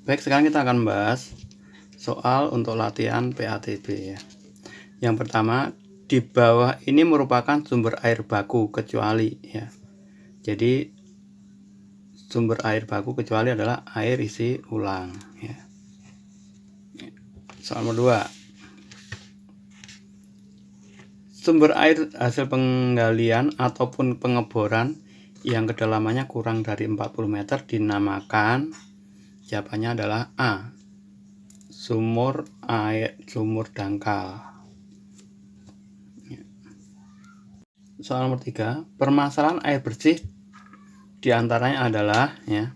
Baik, sekarang kita akan membahas soal untuk latihan PATB ya. Yang pertama, di bawah ini merupakan sumber air baku kecuali ya. Jadi sumber air baku kecuali adalah air isi ulang ya. Soal nomor 2. Sumber air hasil penggalian ataupun pengeboran yang kedalamannya kurang dari 40 meter dinamakan, jawabannya adalah A. Sumur dangkal. Soal nomor 3, permasalahan air bersih diantaranya adalah ya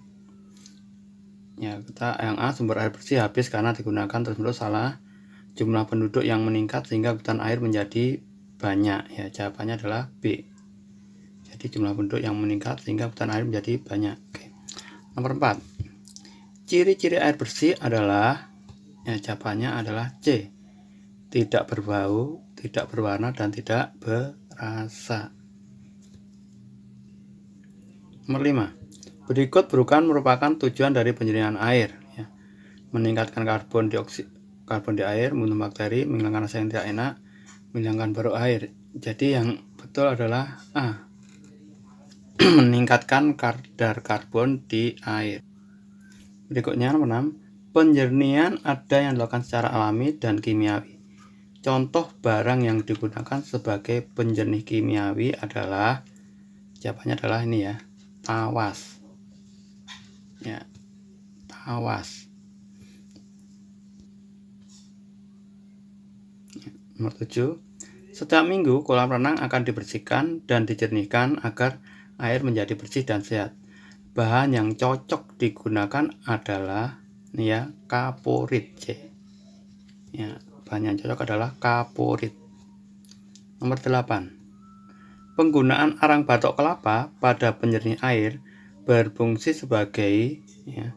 kita yang A, sumber air bersih habis karena digunakan terus-menerus, salah. Jumlah penduduk yang meningkat sehingga kebutuhan air menjadi banyak, ya jawabannya adalah B. Jadi jumlah penduduk yang meningkat sehingga kebutuhan air menjadi banyak. Oke. Nomor 4, ciri-ciri air bersih adalah, ya jawabannya adalah C. Tidak berbau, tidak berwarna, dan tidak berasa. Nomor 5, berikut bukan merupakan tujuan dari penjernihan air ya. Meningkatkan karbon di air, membunuh bakteri, menghilangkan rasa yang tidak enak, menghilangkan bau air. Jadi yang betul adalah A. Meningkatkan kadar karbon di air. Berikutnya nomor 6, penjernihan ada yang dilakukan secara alami dan kimiawi. Contoh barang yang digunakan sebagai penjernih kimiawi adalah, jawabannya adalah ini ya, tawas. Ya, tawas. Nomor 7, setiap minggu kolam renang akan dibersihkan dan dijernihkan agar air menjadi bersih dan sehat. Bahan yang cocok digunakan adalah ini ya, kaporit C. Ya, bahan yang cocok adalah kaporit. Nomor 8, penggunaan arang batok kelapa pada penjernih air berfungsi sebagai, ya,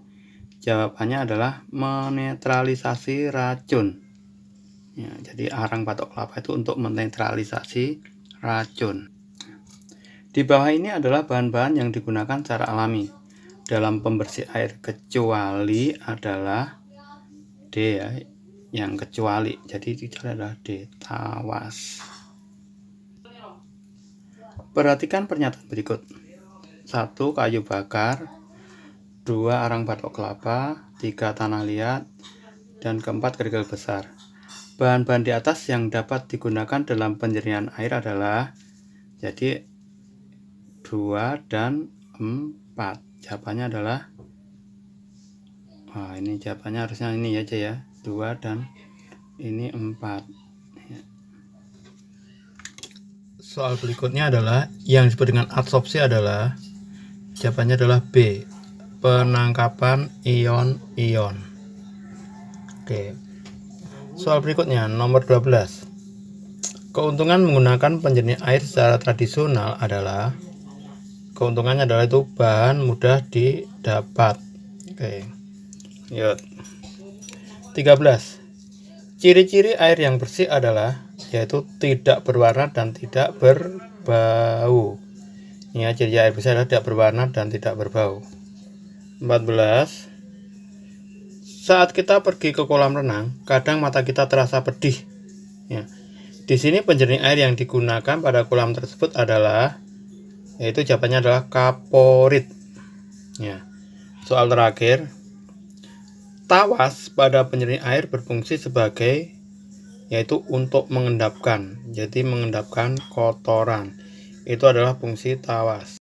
jawabannya adalah menetralisasi racun. Ya, jadi arang batok kelapa itu untuk menetralisasi racun. Di bawah ini adalah bahan-bahan yang digunakan secara alami dalam pembersih air kecuali adalah D ya, yang kecuali. Jadi itu adalah D, tawas. Perhatikan pernyataan berikut. 1, kayu bakar. 2, arang batok kelapa. 3, tanah liat. Dan keempat, kerikil besar. Bahan-bahan di atas yang dapat digunakan dalam penjernihan air adalah, jadi 2 dan 4. Jawabannya adalah, ini jawabannya harusnya ini aja ya, 2 dan ini 4. Soal berikutnya adalah yang disebut dengan adsorpsi adalah, jawabannya adalah B, penangkapan ion-ion. Oke. Soal berikutnya nomor 12. Keuntungan menggunakan penjernih air secara tradisional adalah, keuntungannya adalah itu bahan mudah didapat. Oke. Yuk. 13. Ciri-ciri air yang bersih adalah, yaitu tidak berwarna dan tidak berbau. Ini ciri air bersih adalah tidak berwarna dan tidak berbau. 14. Saat kita pergi ke kolam renang, kadang mata kita terasa pedih. Ya. Di sini penjernih air yang digunakan pada kolam tersebut adalah, yaitu jawabannya adalah kaporit. Ya. Soal terakhir, tawas pada penjernih air berfungsi sebagai, yaitu untuk mengendapkan. Jadi mengendapkan kotoran. Itu adalah fungsi tawas.